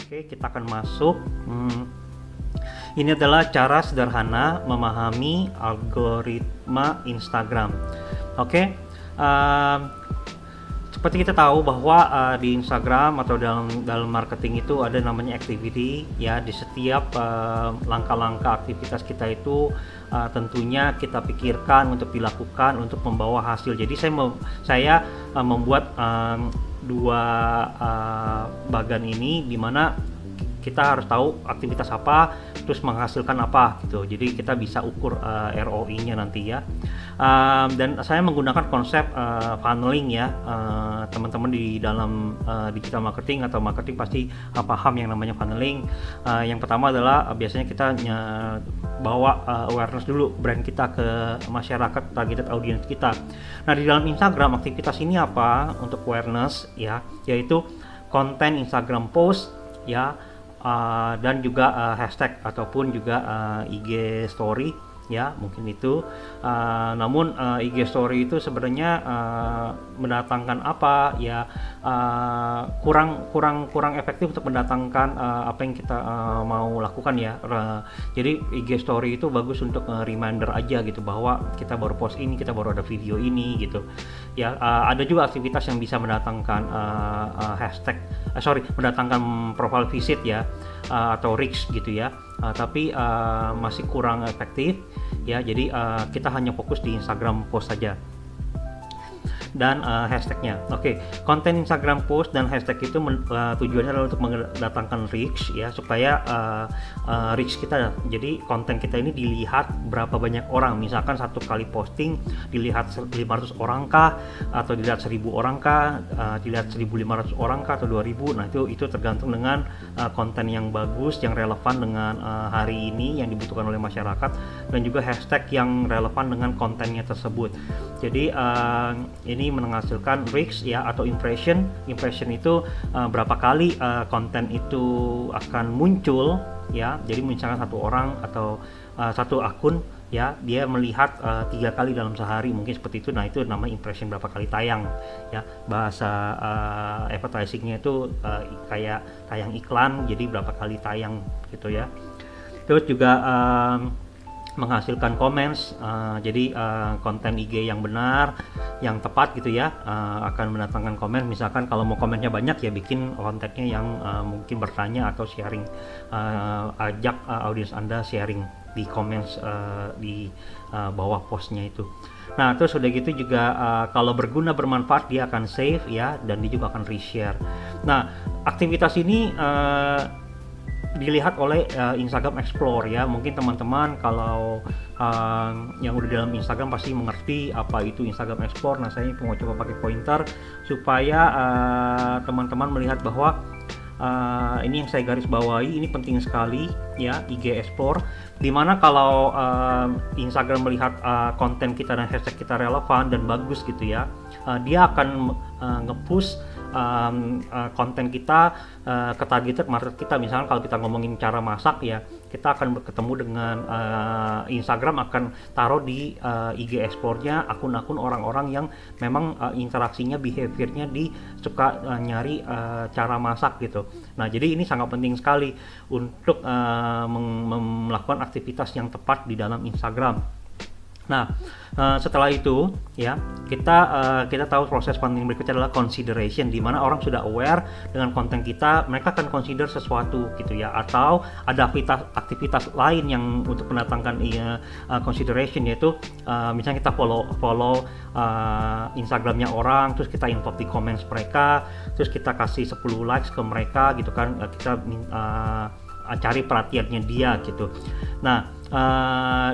Oke, kita akan masuk. Ini adalah cara sederhana memahami algoritma Instagram. Oke, seperti kita tahu bahwa di Instagram atau dalam marketing itu ada namanya activity, ya. Di setiap langkah-langkah aktivitas kita itu tentunya kita pikirkan untuk dilakukan untuk membawa hasil. Jadi saya membuat dua bagan ini, di mana kita harus tahu aktivitas apa terus menghasilkan apa gitu. Jadi kita bisa ukur ROI-nya nanti, ya. Dan saya menggunakan konsep funneling, ya. Teman-teman di dalam digital marketing atau marketing pasti paham yang namanya funneling. Yang pertama adalah biasanya kita bawa awareness dulu brand kita ke masyarakat, targeted audience kita. Nah, di dalam Instagram aktivitas ini apa untuk awareness, ya, yaitu konten Instagram post, ya, dan juga hashtag ataupun juga IG story, ya, mungkin itu. Namun IG story itu sebenarnya mendatangkan apa, ya, kurang efektif untuk mendatangkan apa yang kita mau lakukan, ya. Jadi IG story itu bagus untuk reminder aja gitu, bahwa kita baru post ini, kita baru ada video ini gitu, ya. Ada juga aktivitas yang bisa mendatangkan mendatangkan profile visit, ya, atau reach gitu, ya. Tapi masih kurang efektif, ya. Jadi kita hanya fokus di Instagram post saja dan hashtagnya. Oke, konten Instagram post dan hashtag itu tujuannya adalah untuk mendatangkan reach, ya, supaya reach kita, jadi konten kita ini dilihat berapa banyak orang. Misalkan satu kali posting dilihat 500 orang kah, atau dilihat 1000 orang kah, dilihat 1500 orang kah, atau 2000. Nah, itu tergantung dengan konten yang bagus, yang relevan dengan hari ini yang dibutuhkan oleh masyarakat, dan juga hashtag yang relevan dengan kontennya tersebut. Jadi ini menghasilkan reach, ya, atau impression itu berapa kali konten itu akan muncul, ya. Jadi misalkan satu orang atau satu akun, ya, dia melihat 3 kali dalam sehari, mungkin seperti itu. Nah, itu namanya impression, berapa kali tayang, ya. Bahasa advertisingnya itu kayak tayang iklan, jadi berapa kali tayang gitu, ya. Terus juga menghasilkan comments, jadi konten IG yang benar, yang tepat gitu, ya, akan mendatangkan komen. Misalkan kalau mau komennya banyak, ya, bikin kontennya yang mungkin bertanya atau sharing, ajak audiens Anda sharing di comments di bawah postnya itu. Nah, terus udah gitu juga kalau berguna, bermanfaat, dia akan save, ya, dan dia juga akan reshare. Nah, aktivitas ini dilihat oleh Instagram Explore, ya. Mungkin teman-teman kalau yang udah dalam Instagram pasti mengerti apa itu Instagram Explore. Nah, saya mau coba pakai pointer supaya teman-teman melihat bahwa ini yang saya garis bawahi, ini penting sekali, ya, IG Explore, dimana kalau Instagram melihat konten kita dan hashtag kita relevan dan bagus gitu, ya, dia akan nge-push konten kita ke targeted market kita. Misalnya kalau kita ngomongin cara masak, ya, kita akan bertemu dengan Instagram akan taruh di IG Explore-nya akun-akun orang-orang yang memang interaksinya, behavior-nya suka nyari cara masak gitu. Nah, jadi ini sangat penting sekali untuk melakukan aktivitas yang tepat di dalam Instagram. Nah, setelah itu, ya, kita tahu proses penting berikutnya adalah consideration, di mana orang sudah aware dengan konten kita, mereka akan consider sesuatu gitu, ya, atau ada aktivitas lain yang untuk mendatangkan consideration, yaitu misalnya kita follow Instagramnya orang, terus kita involve di comments mereka, terus kita kasih 10 likes ke mereka gitu kan, kita cari perhatiannya dia gitu. Nah,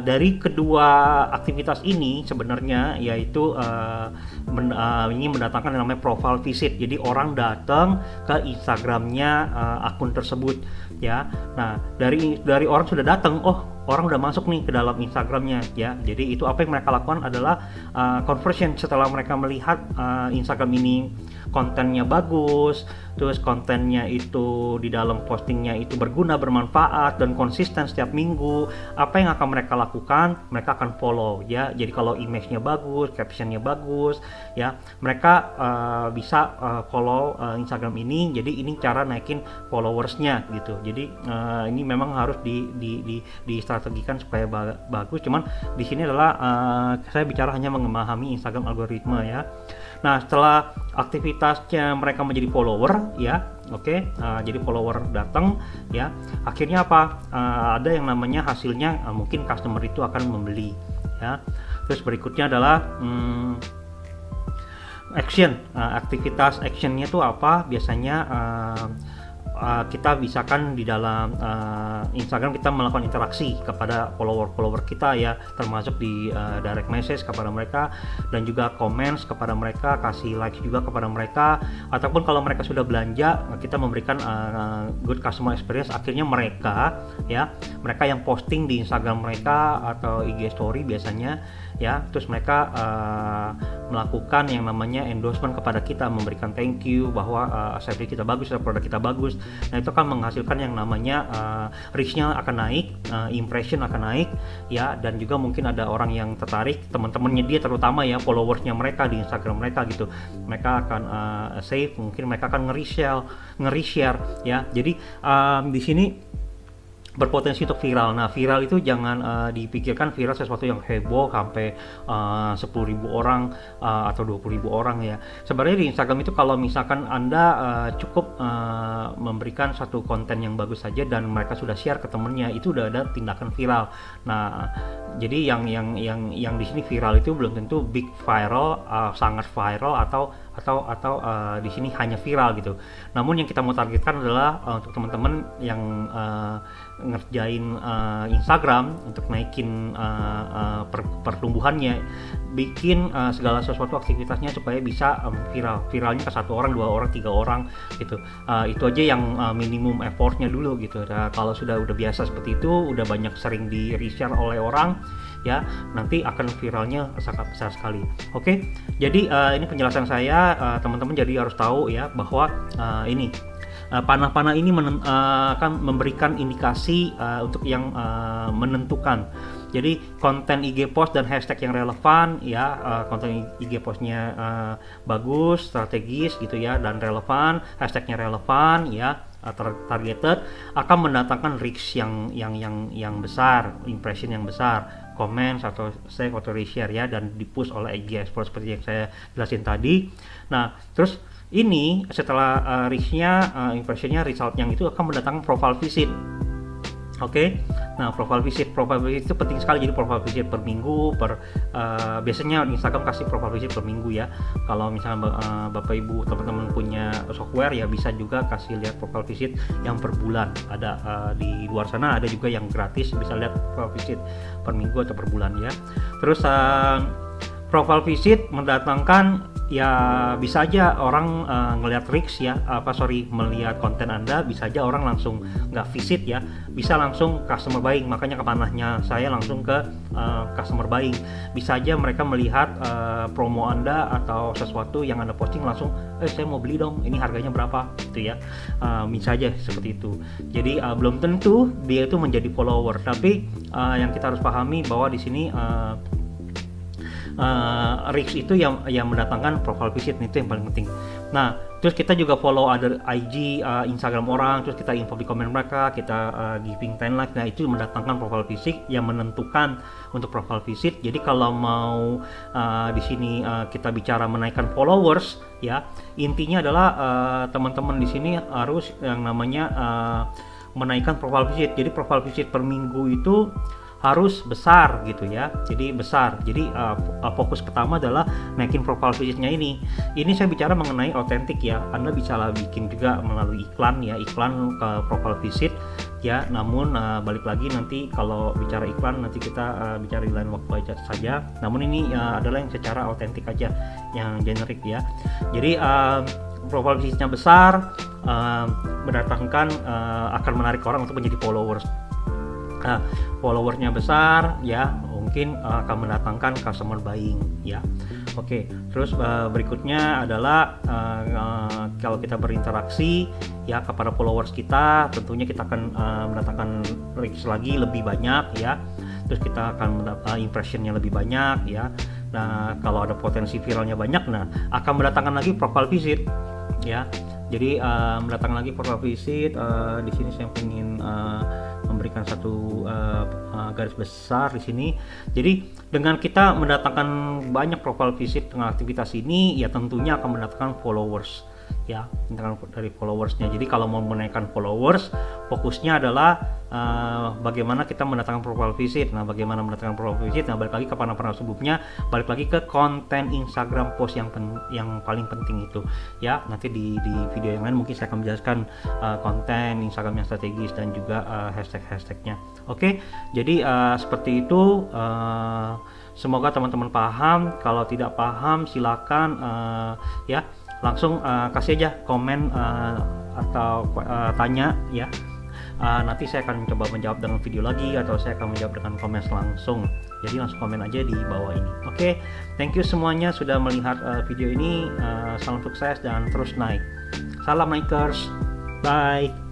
dari kedua aktivitas ini sebenarnya yaitu ini mendatangkan yang namanya profile visit. Jadi orang datang ke Instagramnya akun tersebut, ya. Nah, dari orang sudah datang, orang udah masuk nih ke dalam Instagramnya, ya. Jadi itu apa yang mereka lakukan adalah conversion. Setelah mereka melihat Instagram ini kontennya bagus, terus kontennya itu di dalam postingnya itu berguna, bermanfaat dan konsisten setiap minggu, apa yang akan mereka lakukan? Mereka akan follow ya. Jadi kalau image-nya bagus, caption-nya bagus ya, mereka bisa follow Instagram ini. Jadi ini cara naikin followersnya gitu. Jadi ini memang harus distrategikan supaya bagus. Cuman di sini adalah saya bicara hanya memahami Instagram algoritma ya. Nah, setelah aktivitasnya mereka menjadi follower ya, oke, jadi follower datang ya, akhirnya apa? Ada yang namanya hasilnya, mungkin customer itu akan membeli ya. Terus berikutnya adalah action, aktivitas actionnya itu apa? Biasanya kita bisakan di dalam Instagram kita melakukan interaksi kepada follower kita ya, termasuk di direct message kepada mereka dan juga comments kepada mereka, kasih likes juga kepada mereka, ataupun kalau mereka sudah belanja kita memberikan good customer experience. Akhirnya mereka yang posting di Instagram mereka atau IG story biasanya ya, terus mereka melakukan yang namanya endorsement kepada kita, memberikan thank you bahwa service kita bagus, produk kita bagus. Nah, itu akan menghasilkan yang namanya reach-nya akan naik, impression akan naik ya, dan juga mungkin ada orang yang tertarik, teman-temannya dia terutama ya, followersnya mereka di Instagram mereka gitu, mereka akan save, mungkin mereka akan nge-reshare ya. Jadi di sini berpotensi untuk viral. Nah, viral itu jangan dipikirkan viral sesuatu yang heboh sampai 10.000 orang atau 20.000 orang ya. Sebenarnya di Instagram itu kalau misalkan Anda cukup memberikan satu konten yang bagus saja dan mereka sudah share ke temennya, itu udah ada tindakan viral. Nah, jadi yang di sini viral itu belum tentu big viral, sangat viral atau di sini hanya viral gitu. Namun yang kita mau targetkan adalah untuk teman-teman yang ngerjain Instagram untuk naikin pertumbuhannya, bikin segala sesuatu aktivitasnya supaya bisa viralnya ke 1 orang, 2 orang, 3 orang gitu. Itu aja yang minimum effortnya dulu gitu. Nah, kalau sudah biasa seperti itu, udah banyak sering di reshare oleh orang ya, nanti akan viralnya sangat besar sekali. Oke, jadi ini penjelasan saya, teman-teman jadi harus tahu ya bahwa ini panah-panah ini akan memberikan indikasi untuk yang menentukan. Jadi konten IG post dan hashtag yang relevan ya, konten IG postnya bagus, strategis gitu ya, dan relevan, hashtagnya relevan ya, targeted, akan mendatangkan reach yang besar, impression yang besar, comments atau save atau reshare ya, dan di-push oleh IG Explorer seperti yang saya jelasin tadi. Nah, terus ini setelah reach-nya, impression-nya, result yang itu akan mendatangkan profile visit. Oke. Nah, profile visit itu penting sekali. Jadi profile visit per minggu, biasanya Instagram kasih profile visit per minggu ya. Kalau misalnya Bapak Ibu teman-teman punya software ya, bisa juga kasih lihat profile visit yang per bulan. Ada di luar sana ada juga yang gratis, bisa lihat profile visit per minggu atau per bulan ya. Terus profile visit mendatangkan ya, bisa aja orang ngelihat reach ya, melihat konten Anda, bisa aja orang langsung nggak visit ya, bisa langsung customer buying. Makanya kepanahnya saya langsung ke customer buying. Bisa aja mereka melihat promo Anda atau sesuatu yang Anda posting, langsung saya mau beli dong, ini harganya berapa gitu ya. Bisa aja seperti itu. Jadi belum tentu dia itu menjadi follower, tapi yang kita harus pahami bahwa di sini reach itu yang mendatangkan profile visit, itu yang paling penting. Nah, terus kita juga follow other IG, Instagram orang, terus kita info di komen mereka, kita giving 10 like. Nah, itu mendatangkan profile visit yang menentukan untuk profile visit. Jadi kalau mau di sini kita bicara menaikkan followers ya, intinya adalah teman-teman di sini harus yang namanya menaikkan profile visit. Jadi profile visit per minggu itu harus besar gitu ya, jadi besar. Jadi fokus pertama adalah naikin profile visitnya ini. Ini saya bicara mengenai otentik ya. Anda bisa bikin juga melalui iklan ya, iklan ke profile visit ya. Namun balik lagi nanti kalau bicara iklan nanti kita bicara di lain waktu aja saja. Namun ini adalah yang secara otentik aja, yang generik ya. Jadi profile visitnya besar, mendatangkan akan menarik orang untuk menjadi followers. Followersnya besar ya, mungkin akan mendatangkan customer buying ya. Oke, terus berikutnya adalah kalau kita berinteraksi ya kepada followers kita, tentunya kita akan mendatangkan reach lagi lebih banyak ya. Terus kita akan mendapat impressionnya lebih banyak ya. Nah, kalau ada potensi viralnya banyak, nah akan mendatangkan lagi profile visit ya. Jadi mendatangkan lagi profile visit. Di sini saya ingin memberikan satu garis besar di sini. Jadi dengan kita mendatangkan banyak profile visit dengan aktivitas ini, ya tentunya akan mendatangkan followers ya, dari followersnya. Jadi kalau mau menaikkan followers, fokusnya adalah bagaimana kita mendatangkan profile visit. Nah, bagaimana mendatangkan profile visit? Nah, balik lagi ke panel sebelumnya, balik lagi ke konten Instagram post yang paling penting itu ya. Nanti di video yang lain mungkin saya akan menjelaskan konten Instagram yang strategis dan juga hashtagnya. Oke, jadi seperti itu. Semoga teman-teman paham. Kalau tidak paham, silakan ya langsung kasih aja komen atau tanya ya. Nanti saya akan coba menjawab dengan video lagi, atau saya akan menjawab dengan komen langsung. Jadi langsung komen aja di bawah ini. Oke, thank you semuanya sudah melihat video ini. Salam sukses dan terus naik. Salam Nikers, bye.